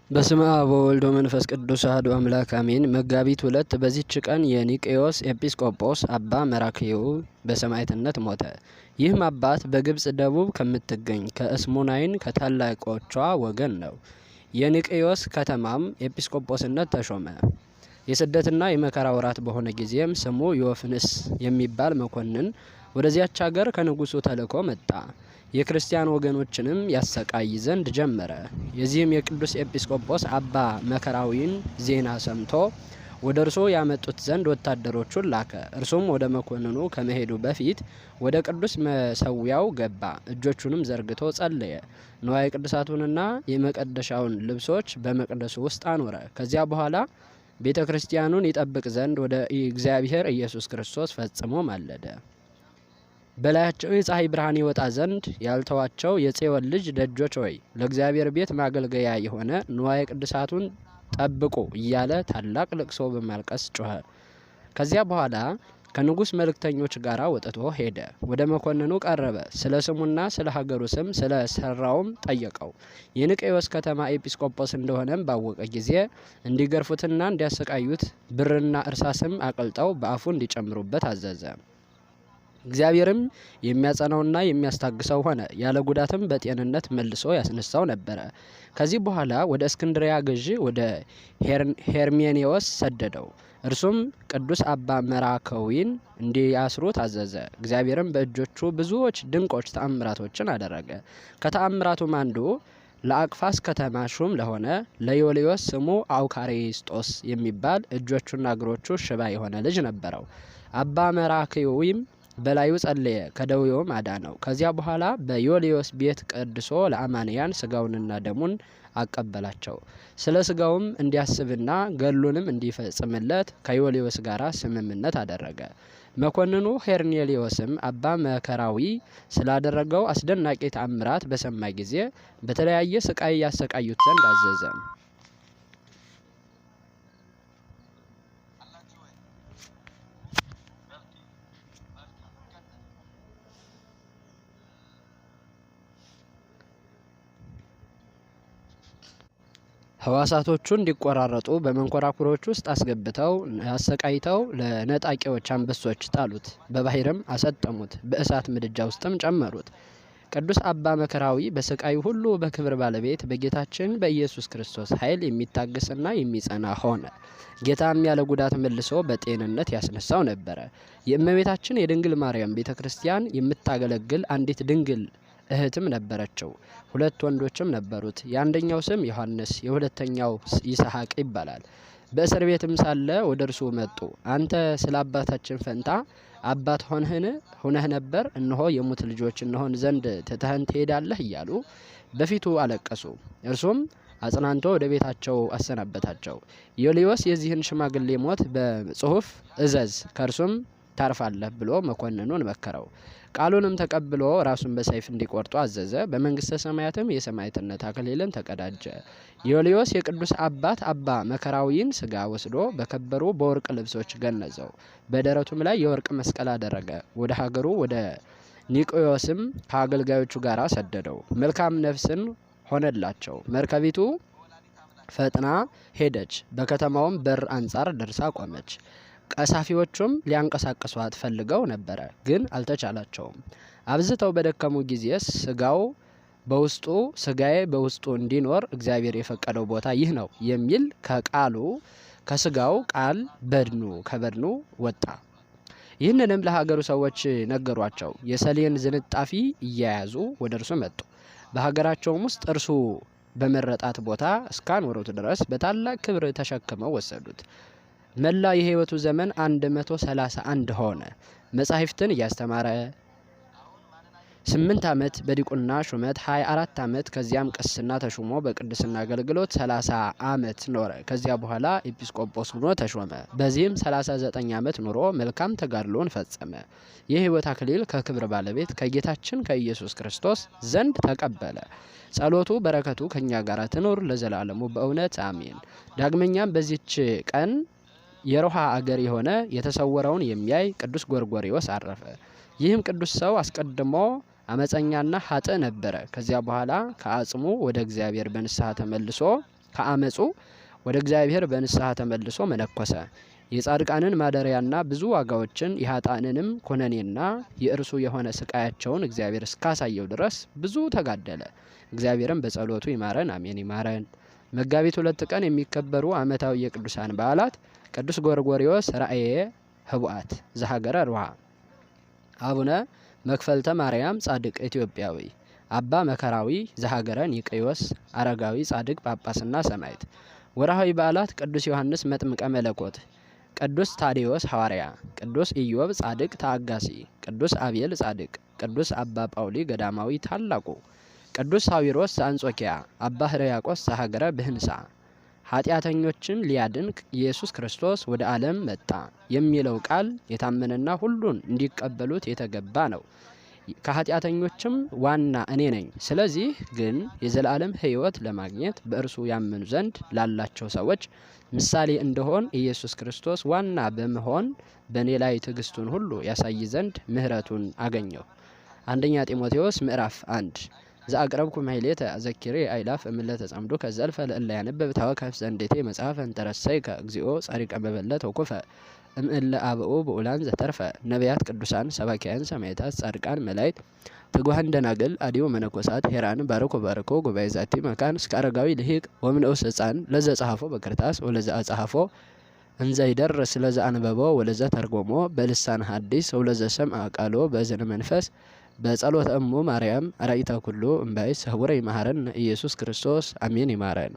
በስመ አብ ወወልድ ወመንፈስ ቅዱስ አሐዱ አምላክ አሜን። መጋቢት 2 በዚህች ቀን የኒቄዎስ ኤጲስቆጶስ አባ መራክዩ በሰማዕትነት ሞተ። ይህም አባት በግብጽ ደቡብ ከምትገኝ ከእስሙናይን ከታላቆቿ ወገን ነው። የኒቄዎስ ከተማም ኤጲስቆጶስነት ተሾመ። የስደትና የመከራ ወራት በሆነ ጊዜም ስሙ ዮፍንስ የሚባል መኮንን ወደዚያች ሀገር ከንጉሱ ተልኮ መጣ። የክርስቲያን ወገኖችንም ያሰቃይ ዘንድ ጀመረ። የዚህም የቅዱስ ኤጲስቆጶስ አባ መከራዊን ዜና ሰምቶ ወደ እርሱ ያመጡት ዘንድ ወታደሮቹን ላከ። እርሱም ወደ መኮንኑ ከመሄዱ በፊት ወደ ቅዱስ መሰዊያው ገባ። እጆቹንም ዘርግቶ ጸለየ። ንዋየ ቅዱሳቱንና የመቀደሻውን ልብሶች በመቅደሱ ውስጥ አኖረ። ከዚያ በኋላ ቤተ ክርስቲያኑን ይጠብቅ ዘንድ ወደ እግዚአብሔር ኢየሱስ ክርስቶስ ፈጽሞ ማለደ። በላያቸው የፀሐይ ብርሃን ይወጣ ዘንድ ያልተዋቸው የጽዮን ልጅ ደጆች ሆይ ለእግዚአብሔር ቤት ማገልገያ የሆነ ንዋየ ቅዱሳቱን ጠብቁ እያለ ታላቅ ልቅሶ በማልቀስ ጮኸ። ከዚያ በኋላ ከንጉስ መልእክተኞች ጋር ወጥቶ ሄደ። ወደ መኮንኑ ቀረበ። ስለ ስሙና ስለ ሀገሩ ስም ስለ ሰራውም ጠየቀው። የኒቄዎስ ከተማ ኤጲስቆጶስ እንደሆነም ባወቀ ጊዜ እንዲገርፉትና እንዲያሰቃዩት ብርና እርሳስም አቅልጠው በአፉ እንዲጨምሩበት አዘዘ። እግዚአብሔርም የሚያጸናውና የሚያስታግሰው ሆነ። ያለ ጉዳትም በጤንነት መልሶ ያስነሳው ነበረ። ከዚህ በኋላ ወደ እስክንድሪያ ገዢ ወደ ሄርሜኔዎስ ሰደደው። እርሱም ቅዱስ አባ መራክዩን እንዲያስሩ ታዘዘ። እግዚአብሔርም በእጆቹ ብዙዎች ድንቆች ተአምራቶችን አደረገ። ከተአምራቱም አንዱ ለአቅፋስ ከተማ ሹም ለሆነ ለዮልዮስ ስሙ አውካሪስጦስ የሚባል እጆቹና እግሮቹ ሽባ የሆነ ልጅ ነበረው። አባ መራክዩም በላዩ ጸለየ፣ ከደዌውም አዳነው። ከዚያ በኋላ በዮልዮስ ቤት ቀድሶ ለአማንያን ስጋውንና ደሙን አቀበላቸው። ስለ ስጋውም እንዲያስብና ገድሉንም እንዲፈጽምለት ከዮልዮስ ጋር ስምምነት አደረገ። መኮንኑ ሄርሜኔዎስም አባ መከራዊ ስላደረገው አስደናቂ ተአምራት በሰማ ጊዜ በተለያየ ስቃይ ያሰቃዩት ዘንድ አዘዘ። ህዋሳቶቹ እንዲቆራረጡ በመንኮራኩሮች ውስጥ አስገብተው አሰቃይተው ለነጣቂዎች አንበሶች ጣሉት። በባህርም አሰጠሙት። በእሳት ምድጃ ውስጥም ጨመሩት። ቅዱስ አባ መከራዊ በስቃዩ ሁሉ በክብር ባለቤት በጌታችን በኢየሱስ ክርስቶስ ኃይል የሚታገስና የሚጸና ሆነ። ጌታም ያለ ጉዳት መልሶ በጤንነት ያስነሳው ነበረ። የእመቤታችን የድንግል ማርያም ቤተ ክርስቲያን የምታገለግል አንዲት ድንግል እህትም ነበረችው። ሁለት ወንዶችም ነበሩት። የአንደኛው ስም ዮሐንስ፣ የሁለተኛው ይስሐቅ ይባላል። በእስር ቤትም ሳለ ወደ እርሱ መጡ። አንተ ስለ አባታችን ፈንታ አባት ሆነህ ነበር፣ እነሆ የሙት ልጆች እንሆን ዘንድ ትተኸን ትሄዳለህ እያሉ በፊቱ አለቀሱ። እርሱም አጽናንቶ ወደ ቤታቸው አሰናበታቸው። ዮልዮስ የዚህን ሽማግሌ ሞት በጽሁፍ እዘዝ፣ ከእርሱም ታርፋለህ ብሎ መኮንኑን መከረው። ቃሉንም ተቀብሎ ራሱን በሰይፍ እንዲቆርጡ አዘዘ። በመንግስተ ሰማያትም የሰማዕትነት አክሊልን ተቀዳጀ። ዮልዮስ የቅዱስ አባት አባ መከራዊን ስጋ ወስዶ በከበሩ በወርቅ ልብሶች ገነዘው። በደረቱም ላይ የወርቅ መስቀል አደረገ። ወደ ሀገሩ ወደ ኒቄዎስም ከአገልጋዮቹ ጋር ሰደደው። መልካም ነፍስን ሆነላቸው። መርከቢቱ ፈጥና ሄደች። በከተማውም በር አንጻር ደርሳ ቆመች። ቀሳፊዎቹም ሊያንቀሳቅሷት ፈልገው ነበረ፣ ግን አልተቻላቸውም። አብዝተው በደከሙ ጊዜ ስጋዬ በውስጡ እንዲኖር እግዚአብሔር የፈቀደው ቦታ ይህ ነው የሚል ከስጋው ቃል ከበድኑ ወጣ። ይህንንም ለሀገሩ ሰዎች ነገሯቸው። የሰሌን ዝንጣፊ እየያዙ ወደ እርሱ መጡ። በሀገራቸውም ውስጥ እርሱ በመረጣት ቦታ እስካኖሩት ድረስ በታላቅ ክብር ተሸክመው ወሰዱት። መላ የህይወቱ ዘመን 131 ሆነ። መጻሕፍትን እያስተማረ 8 ዓመት በዲቁና ሹመት 24 ዓመት ከዚያም ቅስና ተሹሞ በቅድስና አገልግሎት 30 ዓመት ኖረ። ከዚያ በኋላ ኤጲስቆጶስ ሆኖ ተሾመ። በዚህም 39 ዓመት ኑሮ መልካም ተጋድሎን ፈጸመ። የህይወት አክሊል ከክብር ባለቤት ከጌታችን ከኢየሱስ ክርስቶስ ዘንድ ተቀበለ። ጸሎቱ በረከቱ ከኛ ጋር ትኖር ለዘላለሙ በእውነት አሜን። ዳግመኛም በዚች ቀን የሮሃ አገር የሆነ የተሰወረውን የሚያይ ቅዱስ ጎርጎርዮስ አረፈ። ይህም ቅዱስ ሰው አስቀድሞ አመፀኛና ኃጥእ ነበረ። ከዚያ በኋላ ከአጽሙ ወደ እግዚአብሔር በንስሐ ተመልሶ ከአመጹ ወደ እግዚአብሔር በንስሐ ተመልሶ መነኮሰ። የጻድቃንን ማደሪያና ብዙ ዋጋዎችን የኃጥአንንም ኩነኔና የእርሱ የሆነ ስቃያቸውን እግዚአብሔር እስካሳየው ድረስ ብዙ ተጋደለ። እግዚአብሔርም በጸሎቱ ይማረን፣ አሜን። ይማረን። መጋቢት 2 ቀን የሚከበሩ ዓመታዊ የቅዱሳን በዓላት ቅዱስ ጎርጎርዮስ ራእየ ህቡአት ዘሀገረ ሮሃ፣ አቡነ መክፈልተ ማርያም ጻድቅ ኢትዮጵያዊ፣ አባ መከራዊ ዘሀገረ ኒቅዮስ አረጋዊ ጻድቅ ጳጳስና ሰማዕት። ወርሃዊ በዓላት ቅዱስ ዮሐንስ መጥምቀ መለኮት፣ ቅዱስ ታዴዎስ ሐዋርያ፣ ቅዱስ ኢዮብ ጻድቅ ተአጋሲ፣ ቅዱስ አቤል ጻድቅ፣ ቅዱስ አባ ጳውሊ ገዳማዊ ታላቁ፣ ቅዱስ ሳዊሮስ ዘአንጾኪያ፣ አባ ሕርያቆስ ዘሀገረ ብህንሳ። ኃጢአተኞችን ሊያድን ኢየሱስ ክርስቶስ ወደ ዓለም መጣ የሚለው ቃል የታመነና ሁሉን እንዲቀበሉት የተገባ ነው። ከኃጢአተኞችም ዋና እኔ ነኝ። ስለዚህ ግን የዘላለም ሕይወት ለማግኘት በእርሱ ያምኑ ዘንድ ላላቸው ሰዎች ምሳሌ እንደሆን ኢየሱስ ክርስቶስ ዋና በመሆን በእኔ ላይ ትዕግስቱን ሁሉ ያሳይ ዘንድ ምሕረቱን አገኘሁ። አንደኛ ጢሞቴዎስ ምዕራፍ 1 ዘአቅረብኩ ማሕሌተ አዘኪሬ አእላፍ እምዕለተ ጸምዱ ከዘልፈ ለእለ ያነብብ ታወከፍ ዘንዴቴ መጽሐፈ እንተረሰይ ከእግዚኦ ጻድቀ መበለት ወኩፈ እምእለ አብኡ ብኡላን ዘተርፈ ነቢያት፣ ቅዱሳን፣ ሰባኪያን፣ ሰማዕታት፣ ጻድቃን፣ መላእክት፣ ትጉሃን ደናግል፣ አዲዮ መነኮሳት ሄራን ባርኮ ባርኮ ጉባኤ ዛቲ መካን እስከ አረጋዊ ልሂቅ ወምንዑስ ሕፃን ለዘ ጸሐፎ በክርታስ ወለዘ አጸሐፎ እንዘ ይደርስ ለዘ አንበቦ ወለዘ ተርጎሞ በልሳን ሐዲስ ወለዘ ሰምዐ ቃሎ በእዝነ መንፈስ በጸሎተ እሙ ማርያም አራኢታ ኩሉ እምባይስ ህቡረ ይማረን ኢየሱስ ክርስቶስ አሜን። ይማረን።